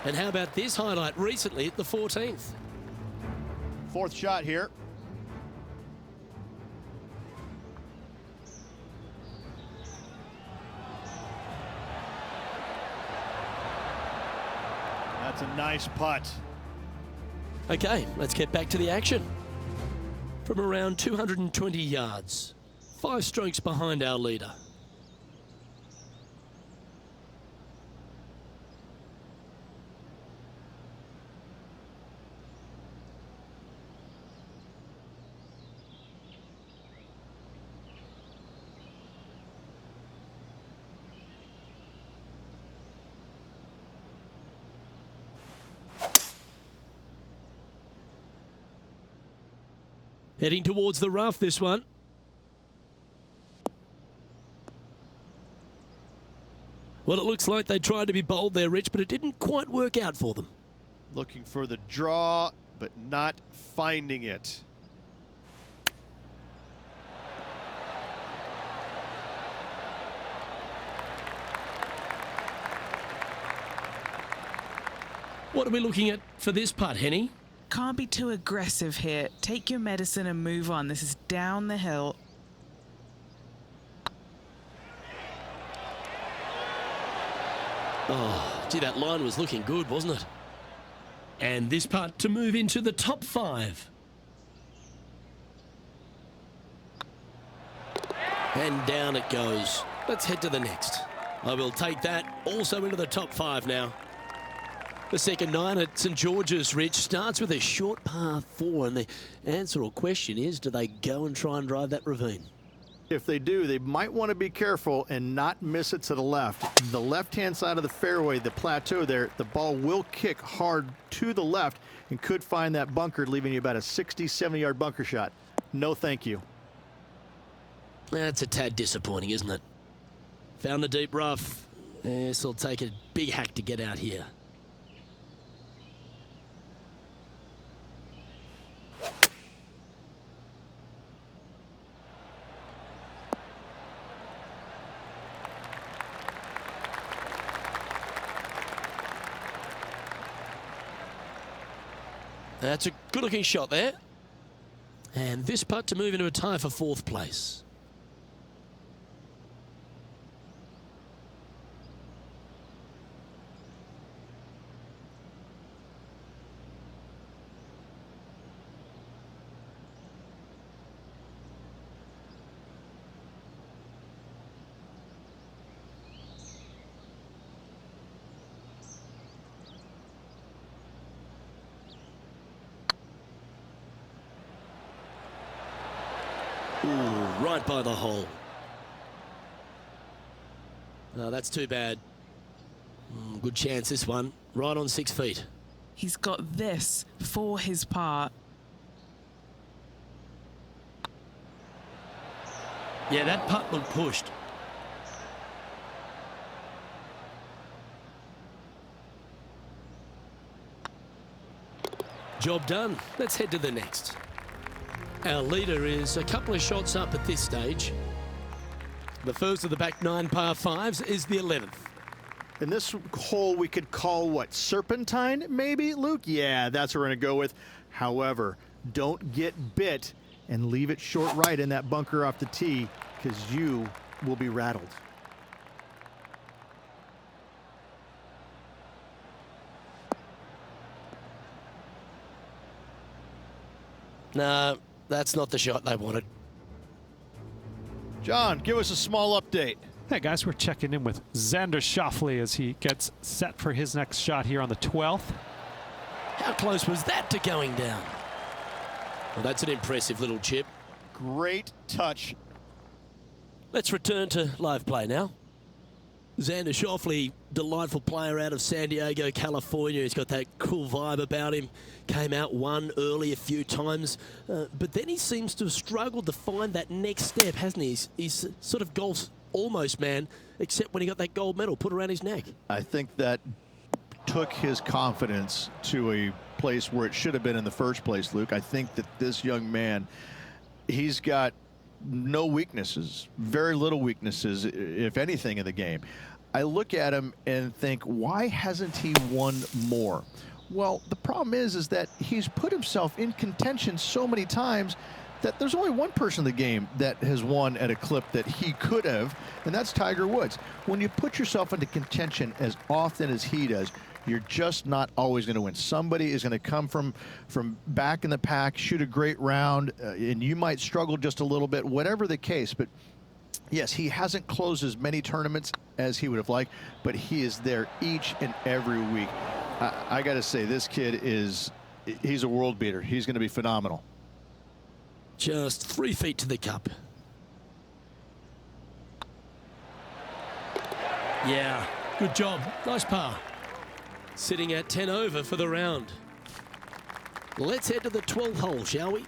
And how about this highlight recently at the 14th? Fourth shot here. That's a nice putt. Okay, let's get back to the action. From around 220 yards, 5 strokes behind our leader. Heading towards the rough, this one. Well, it looks like they tried to be bold there, Rich, but it didn't quite work out for them. Looking for the draw, but not finding it. What are we looking at for this putt, Henny? Can't be too aggressive here. Take your medicine and move on. This is down the hill. Oh, gee, that line was looking good, wasn't it? And this putt to move into the top 5. And down it goes. Let's head to the next. I will take that also into the top 5 now. The second 9 at St George's, Rich, starts with a short par 4, and the answer or question is, do they go and try and drive that ravine? If they do, they might want to be careful and not miss it to the left. The left-hand side of the fairway, the plateau there, the ball will kick hard to the left and could find that bunker, leaving you about a 60, 70-yard bunker shot. No thank you. That's a tad disappointing, isn't it? Found the deep rough. This will take a big hack to get out here. That's a good-looking shot there. And this putt to move into a tie for 4th place. Ooh, right by the hole. Oh, that's too bad. Good chance, this one. Right on 6 feet. He's got this for his part. Yeah, that putt looked pushed. Job done. Let's head to the next. Our leader is a couple of shots up at this stage. The first of the back 9 par 5s is the 11th. And this hole we could call what, serpentine maybe, Luke? Yeah, that's what we're going to go with. However, don't get bit and leave it short right in that bunker off the tee, because you will be rattled. No, that's not the shot they wanted. John, give us a small update. Hey guys, we're checking in with Xander Schauffele as he gets set for his next shot here on the 12th. How close was that to going down? Well, that's an impressive little chip. Great touch. Let's return to live play now. Xander Schauffele, delightful player out of San Diego, California. He's got that cool vibe about him. Came out, won early a few times, but then he seems to have struggled to find that next step, hasn't he? He's sort of golf's almost man, except when he got that gold medal put around his neck. I think that took his confidence to a place where it should have been in the first place, Luke. I think that this young man, he's got no weaknesses, very little weaknesses, if anything, in the game. I look at him and think, why hasn't he won more? Well, the problem is that he's put himself in contention so many times that there's only one person in the game that has won at a clip that he could have, and that's Tiger Woods. When you put yourself into contention as often as he does, you're just not always going to win. Somebody is going to come from back in the pack, shoot a great round, and you might struggle just a little bit, whatever the case. But yes, he hasn't closed as many tournaments as he would have liked, but he is there each and every week. I got to say, this kid he's a world beater. He's going to be phenomenal. Just 3 feet to the cup. Yeah, good job. Nice par. Sitting at 10 over for the round. Let's head to the 12th hole, shall we?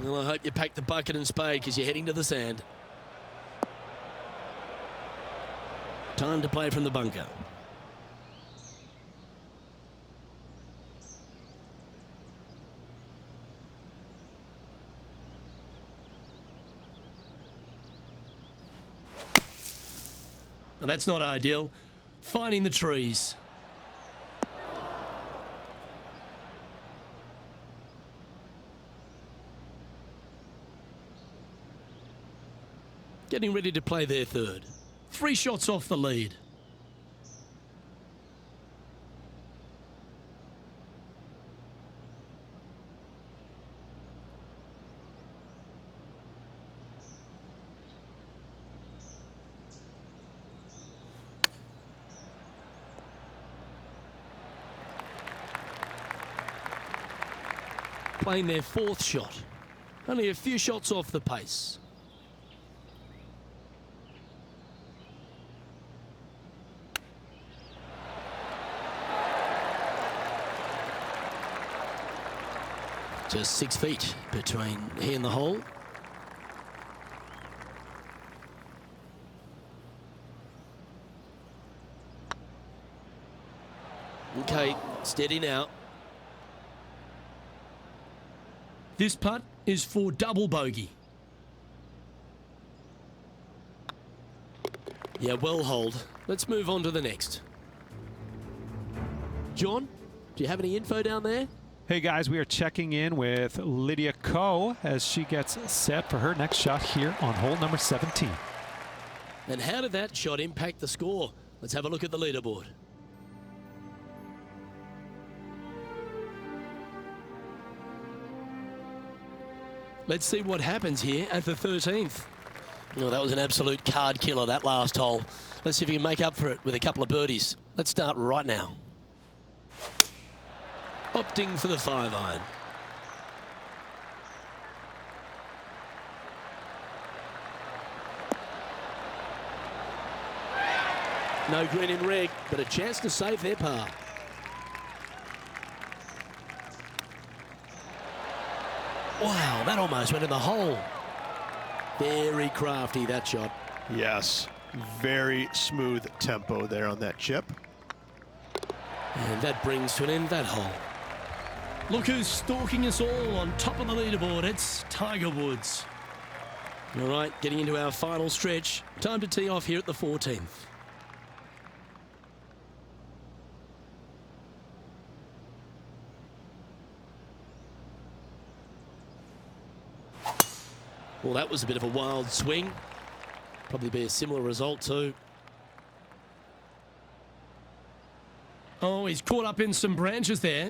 Well, I hope you pack the bucket and spade because you're heading to the sand. Time to play from the bunker. Now that's not ideal. Finding the trees. Getting ready to play their third. 3 shots off the lead. Playing their 4th shot. Only a few shots off the pace. Just 6 feet between he and the hole. Okay, steady now. This putt is for double bogey. Yeah, well holed. Let's move on to the next. John, do you have any info down there? Hey guys, we are checking in with Lydia Ko as she gets set for her next shot here on hole number 17. And how did that shot impact the score? Let's have a look at the leaderboard. Let's see what happens here at the 13th. Oh, that was an absolute card killer, that last hole. Let's see if we can make up for it with a couple of birdies. Let's start right now. Opting for the 5-iron. No green in red, but a chance to save their par. Wow, that almost went in the hole. Very crafty, that shot. Yes, very smooth tempo there on that chip. And that brings to an end that hole. Look who's stalking us all on top of the leaderboard. It's Tiger Woods. All right, getting into our final stretch. Time to tee off here at the 14th. Well, that was a bit of a wild swing. Probably be a similar result too. Oh, he's caught up in some branches there.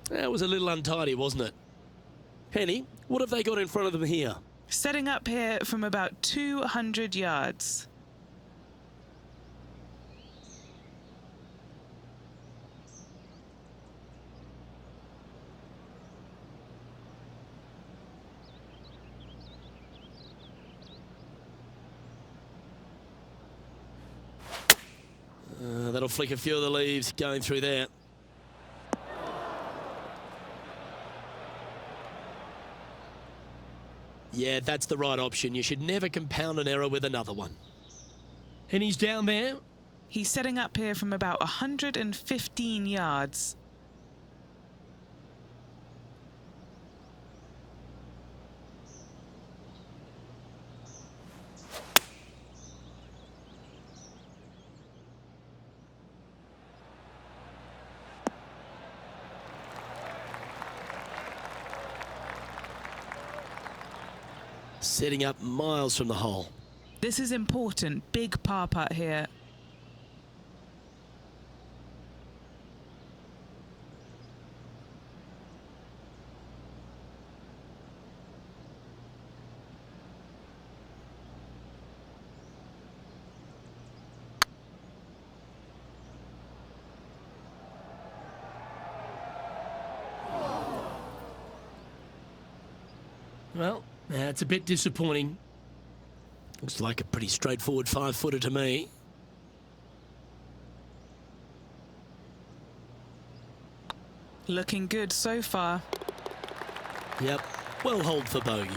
That was a little untidy, wasn't it? Henny, what have they got in front of them here? Setting up here from about 200 yards. That'll flick a few of the leaves going through there. Yeah, that's the right option. You should never compound an error with another one. And he's down there. He's setting up here from about 115 yards. Setting up miles from the hole. This is important. Big par putt here. Well, that's a bit disappointing. Looks like a pretty straightforward 5-footer to me. Looking good so far. Yep, well holed for bogey.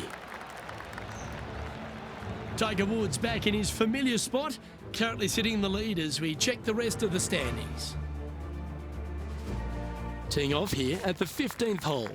Tiger Woods back in his familiar spot, currently sitting in the lead as we check the rest of the standings. Teeing off here at the 15th hole.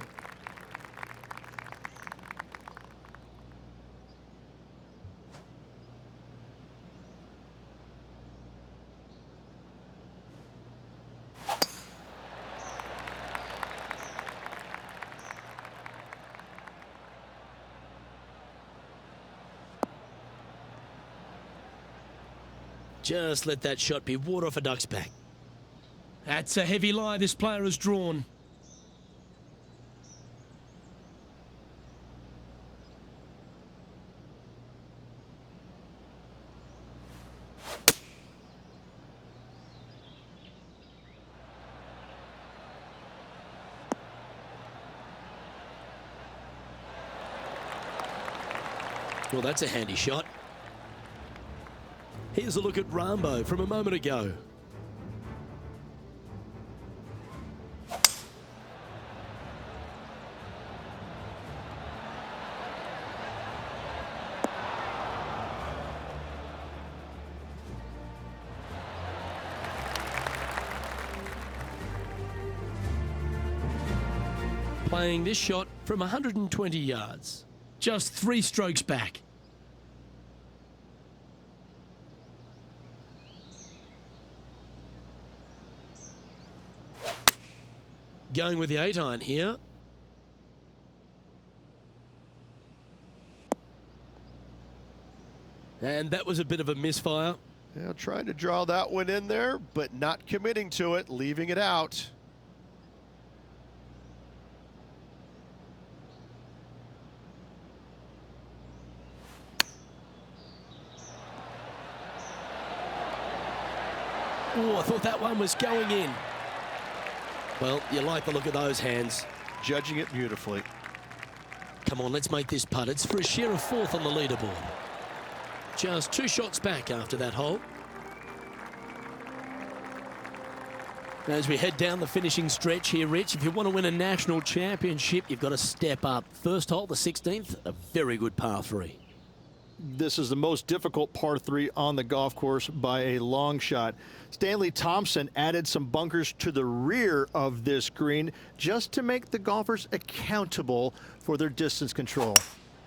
Just let that shot be water off a duck's back. That's a heavy lie this player has drawn. Well, that's a handy shot. Here's a look at Rambo from a moment ago. Playing this shot from 120 yards. Just 3 strokes back. Going with the 8-iron here. And that was a bit of a misfire. Yeah, trying to draw that one in there, but not committing to it, leaving it out. Oh, I thought that one was going in. Well, you like the look of those hands. Judging it beautifully. Come on, let's make this putt. It's for a share of 4th on the leaderboard. Just 2 shots back after that hole. As we head down the finishing stretch here, Rich, if you want to win a national championship, you've got to step up. First hole, the 16th, a very good par 3. This is the most difficult par 3 on the golf course by a long shot. Stanley Thompson added some bunkers to the rear of this green just to make the golfers accountable for their distance control.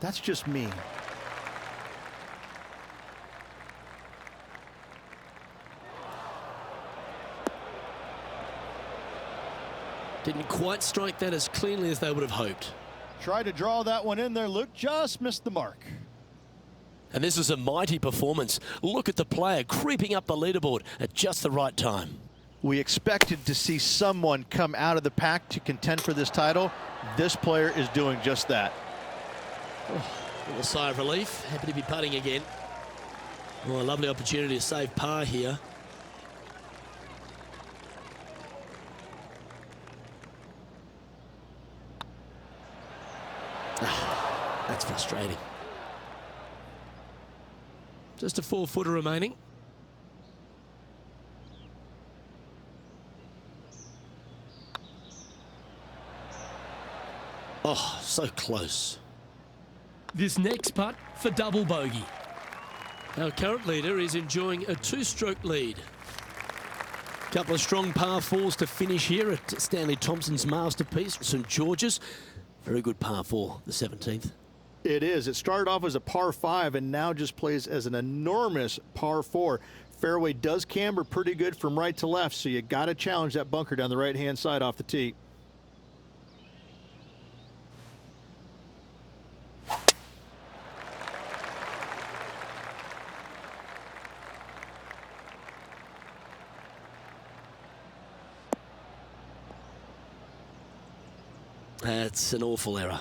That's just me. Didn't quite strike that as cleanly as they would have hoped. Tried to draw that one in there, Luke, just missed the mark. And this is a mighty performance. Look at the player creeping up the leaderboard at just the right time. We expected to see someone come out of the pack to contend for this title. This player is doing just that. Oh, a little sigh of relief. Happy to be putting again. Oh, a lovely opportunity to save par here. That's frustrating. Just a 4-footer remaining. Oh, so close. This next putt for double bogey. Our current leader is enjoying a 2-stroke lead. Couple of strong par fours to finish here at Stanley Thompson's masterpiece, St George's. Very good par four, the 17th. It is. It started off as a par 5 and now just plays as an enormous par 4. Fairway does camber pretty good from right to left, so you got to challenge that bunker down the right-hand side off the tee. That's an awful error.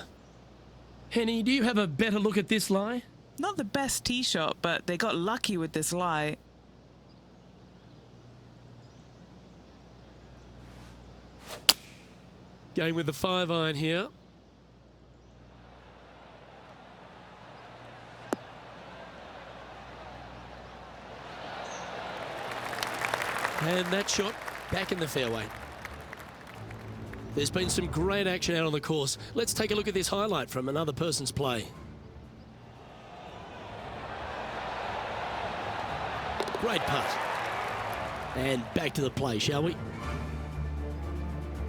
Henny, do you have a better look at this lie? Not the best tee shot, but they got lucky with this lie. Going with the 5-iron here. And that shot back in the fairway. There's been some great action out on the course. Let's take a look at this highlight from another person's play. Great putt. And back to the play, shall we?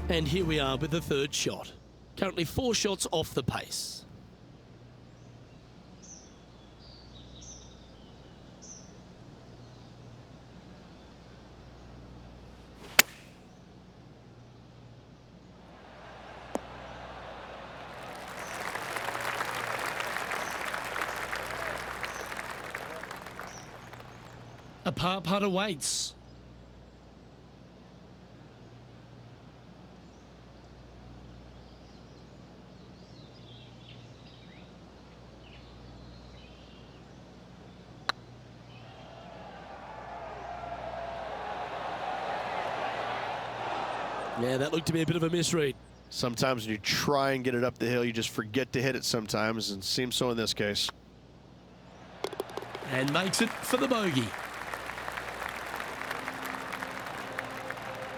And here we are with the third shot. Currently 4 shots off the pace. A par putt awaits. Yeah, that looked to be a bit of a misread. Sometimes when you try and get it up the hill, you just forget to hit it sometimes, and seems so in this case. And makes it for the bogey.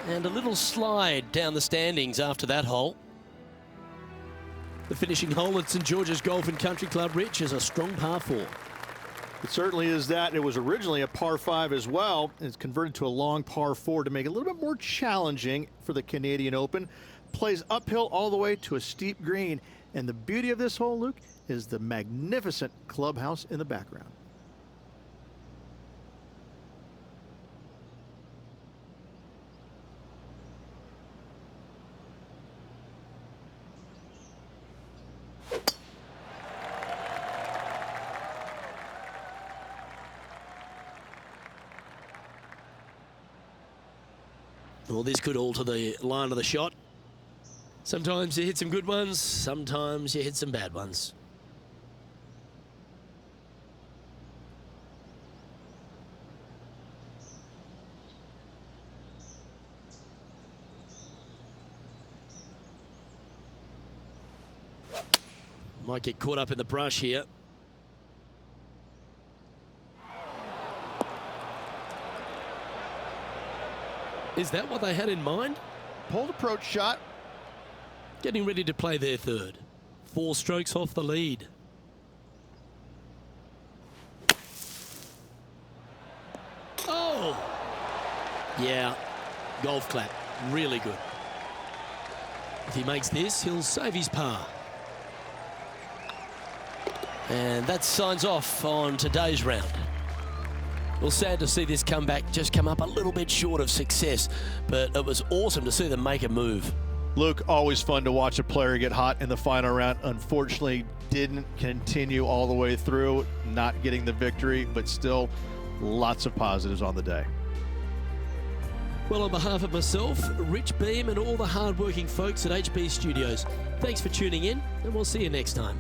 And a little slide down the standings after that hole. The finishing hole at St George's Golf and Country Club, Rich, is a strong par 4. It certainly is that. It was originally a par 5 as well. It's converted to a long par 4 to make it a little bit more challenging for the Canadian Open. Plays uphill all the way to a steep green. And the beauty of this hole, Luke, is the magnificent clubhouse in the background. Well, this could alter the line of the shot. Sometimes you hit some good ones, sometimes you hit some bad ones. Might get caught up in the brush here. Is that what they had in mind? Pulled approach shot. Getting ready to play their third. 4 strokes off the lead. Oh! Yeah, golf clap. Really good. If he makes this, he'll save his par. And that signs off on today's round. Well, sad to see this comeback just come up a little bit short of success, but it was awesome to see them make a move. Luke, always fun to watch a player get hot in the final round. Unfortunately, didn't continue all the way through, not getting the victory, but still lots of positives on the day. Well, on behalf of myself, Rich Beam, and all the hard-working folks at HB Studios, thanks for tuning in, and we'll see you next time.